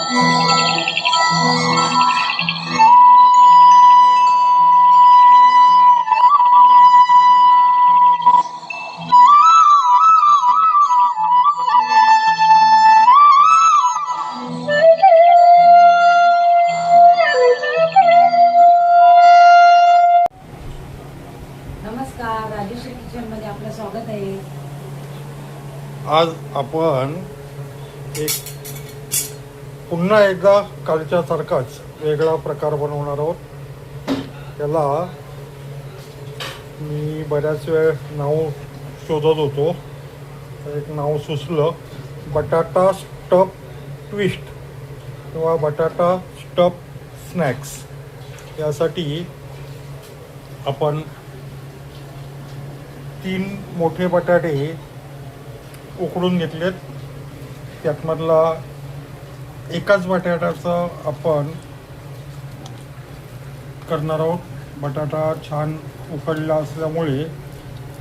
नमस्कार, राजेश्री किचनमध्ये आपलं स्वागत आहे. आज आपण पुन्हा एकदा कालच्या सारखाच वेगळा प्रकार बनवणार आहोत. त्याला मी बऱ्याच वेळ नाव शोधत होतो, एक नाव सुचलं, बटाटा स्टफ ट्विस्ट किंवा बटाटा स्टफ स्नॅक्स. यासाठी आपण 3 मोठे बटाटे उकडून घेतलेत. त्यातमधला एकाच बटाट्याचा आपण करणार आहोत. बटाटा छान उकडला असल्यामुळे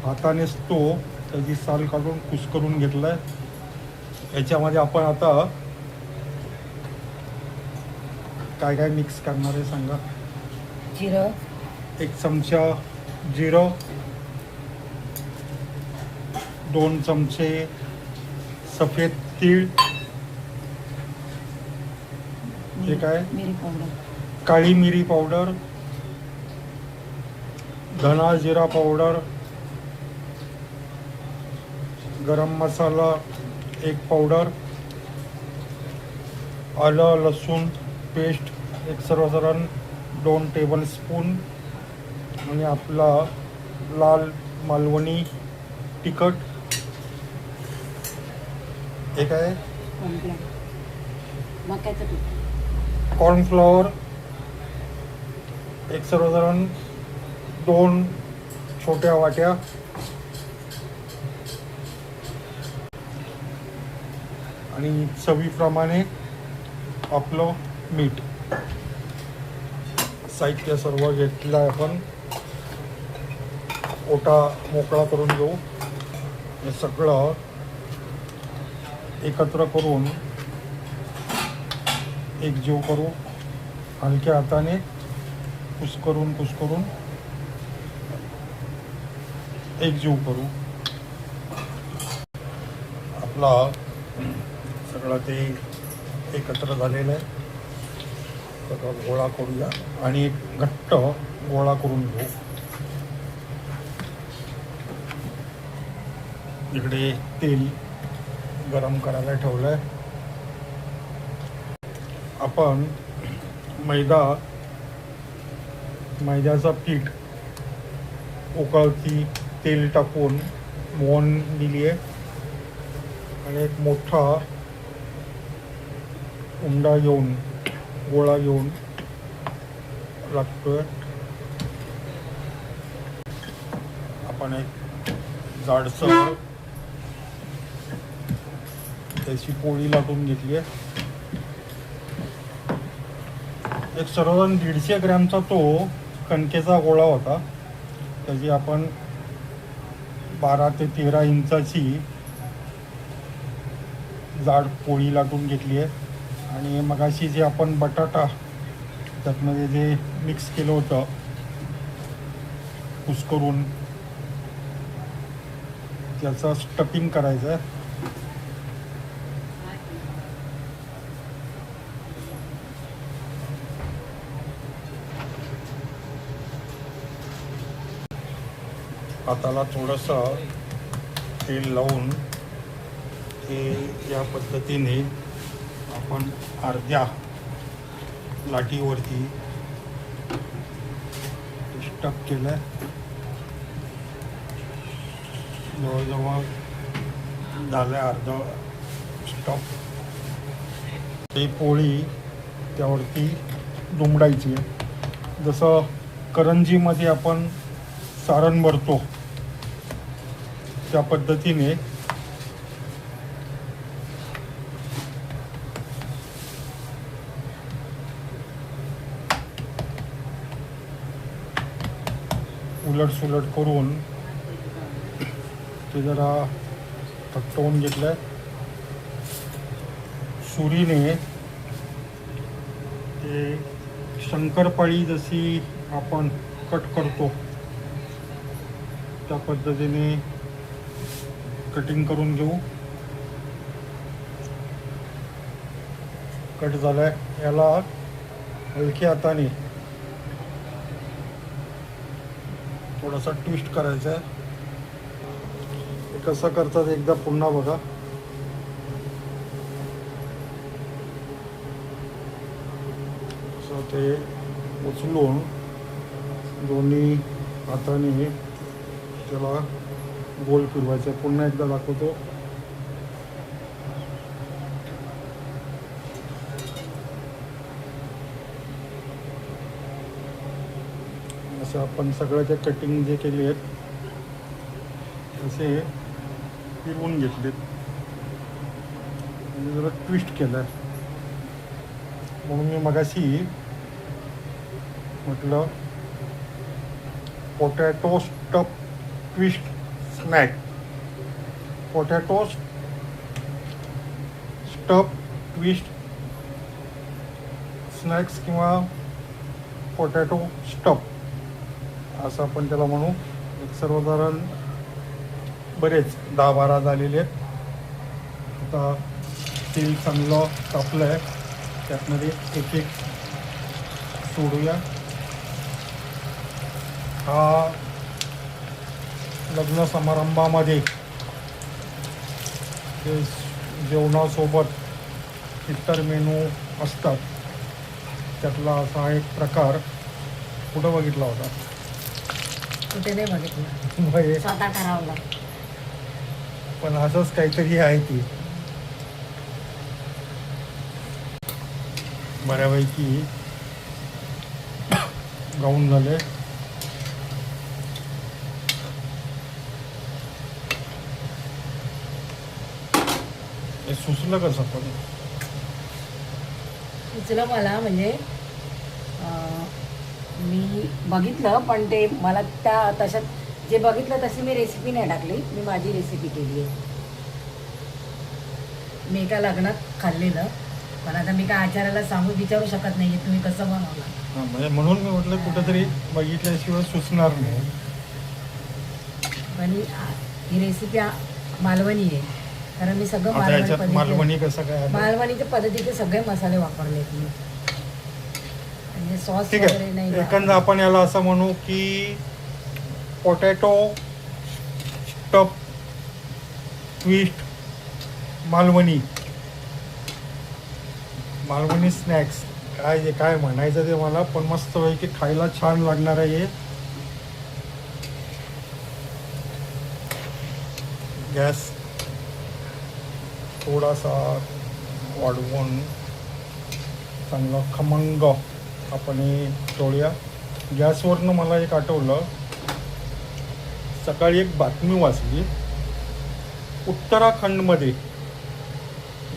हातानेच तो त्याची साल काढून कुस्करून घेतला आहे. याच्यामध्ये आपण आता काय काय मिक्स करणार आहे सांगा. जिरं, 1 चमचा जिरं, 2 चमचे सफेद तीळ, हे काय मिरी पावडर, काळी मिरी पावडर, धना जिरा पावडर, गरम मसाला 1 पावडर, आलं लसूण पेस्ट एक सर्वसाधारण 2 टेबलस्पून, आणि आपला लाल मालवणी तिखट, एक आहे मक्याचं पीठ, कॉर्नफ्लॉवर एक सर्वसाधारण 2 छोट्या वाट्या, आणि चवीप्रमाणे आपलं मीठ. साहित्य सर्व घेतलं आहे आपण. ओटा मोकळा करून घेऊ. हे सगळं एकत्र करून एकजीव करू. हलक्या हाताने कुस्करून एकजीव करू. आपला सगळं ते एकत्र झालेलं आहे. सगळं गोळा करूया आणि एक घट्ट गोळा करून घेऊ. इकडे तेल गरम करायला ठेवलं आहे. आपण मैद्याचं पीठ उकळती तेल टाकून मोहन दिली आहे, आणि एक मोठा उंडा घेऊन गोळा घेऊन लागतोय. आपण एक जाडसर त्याची पोळी लाटून घेतली आहे. एक सर्वसाधारण 150 ग्रॅमचा तो कणकेचा गोळा होता. त्याची आपण 12 ते 13 इंचाची जाड पोळी लाटून घेतली आहे. आणि मगाशी जे आपण बटाटा त्यातमध्ये जे मिक्स केलं होतं कुस्करून, त्याचं स्टफिंग करायचं आहे. हाताला थोडंसं तेल लावून हे या पद्धतीने आपण अर्ध्या लाटीवरती स्टफ केलं आहे. जवळजवळ झालं आहे अर्ध स्टफ. ही पोळी त्यावरती दुमडायची आहे. जसं करंजीमध्ये आपण सारण भरतो त्या पद्धतीने उलट करून ते जरा थट्टवून घेतलं. सुरीने ते शंकरपाळी जशी आपण कट करतो त्या पद्धतीने कटिंग करून घेऊ. कट झालाय. याला हलक्या हाताने थोडासा ट्विस्ट करायचा आहे. हे कसं करतात एकदा पुन्हा बघा. असं ते उचलून दोन्ही हाताने त्याला गोल फिरवायचं. पुन्हा एकदा दाखवतो. असं आपण सगळ्याच्या कटिंग जे केले आहेत तसे फिरवून घेतलेत आणि जरा ट्विस्ट केलं आहे. म्हणून मी मगाशी म्हटलं potato stuff twist snack. Potato stuff twist snacks किंवा पोटॅटो स्टफ असं आपण त्याला म्हणू. एक सर्वसाधारण बरेच 10-12 झालेले आहेत. आता तेल चांगलं तापलं आहे. त्यातमध्ये एक एक सोडूया. हा लग्न समारंभामध्ये जे जेवणासोबत इतर मेनू असतात त्यातला असा एक प्रकार. कुठं बघितला होता? कुठे नाही बघितलं, स्वतः ठरवलं. पण असंच काहीतरी आहे ती. बऱ्यापैकी गाऊन झाले. हे सुचलं कसं पण? सुचलं मला म्हणजे मी बघितलं पण ते मला त्या तशात जे बघितलं तशी मी रेसिपी नाही टाकली. मी माझी रेसिपी केली आहे. मी एका लग्नात खाल्लेलं पण आता मी काय आचार्याला सांगू विचारू शकत नाही तुम्ही कसं बनवलं. हां, म्हणजे म्हणून मी म्हटलं कुठेतरी बघितल्याशिवाय सुचणार नाही. पण ही रेसिपी मालवणी आहे कारण मी सगळं आता याच्यात मालवणी मालवणी कसं काय आलं? मालवणीच्या पद्धतीचे सगळे मसाले वापरलेत मी. म्हणजे सॉस ठीक वगैरे आहे. नाही. एकंदर आपण याला असं म्हणू की potato stuff twist Malvani snacks. काय म्हणायचं ते मला, पण मस्त पैकी खायला छान लागणार आहे. गॅस थोडासा वाढवून चांगला खमंग आपण हे तळूया. गॅसवरनं मला एक आठवलं, सकाळी एक बातमी वाचली. उत्तराखंडमध्ये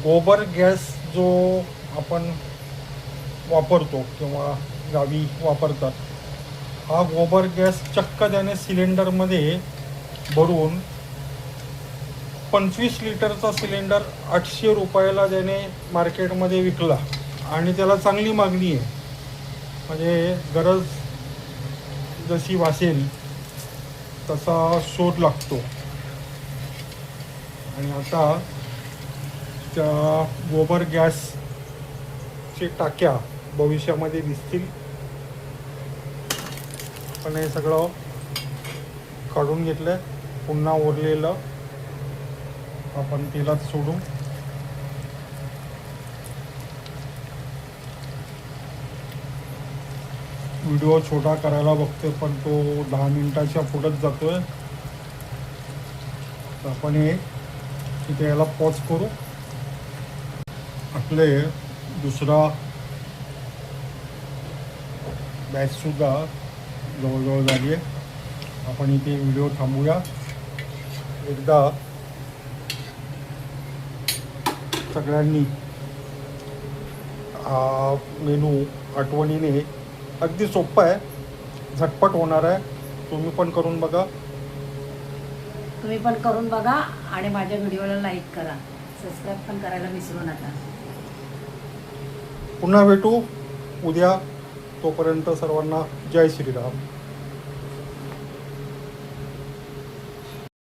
गोबर गॅस जो आपण वापरतो किंवा गावी वापरतात, हा गोबर गॅस चक्क त्याने सिलेंडरमध्ये भरून 25 लिटरचा सिलेंडर 800 रुपयाला त्याने मार्केटमध्ये विकला आणि त्याला चांगली मागणी आहे. म्हणजे गरज जशी वासेल तसा शोध लागतो. आणि आता त्या गोबर गॅसची टाक्या भविष्यामध्ये दिसतील. पण हे सगळं काढून घेतलं. पुन्हा उरलेलं आपण तेलात सोडू. व्हिडिओ छोटा करायला बघतोय पण तो 10 मिनिटाच्या पुढेच जातोय. तर आपण हे इथे याला पॉज करू. आपले दुसरा बॅच सुद्धा जवळजवळ झाली आहे. आपण इथे व्हिडिओ थांबूया. एकदा सगळ्यांनी हा मेनू आठवणीने, अगदी सोपं आहे, झटपट होणार आहे. तुम्ही पण करून बघा. तुम्ही पण करून बघा आणि माझ्या व्हिडिओला लाईक करा, सबस्क्राईब पण करायला विसरू नका. पुन्हा भेटू उद्या. तोपर्यंत सर्वांना जय श्रीराम.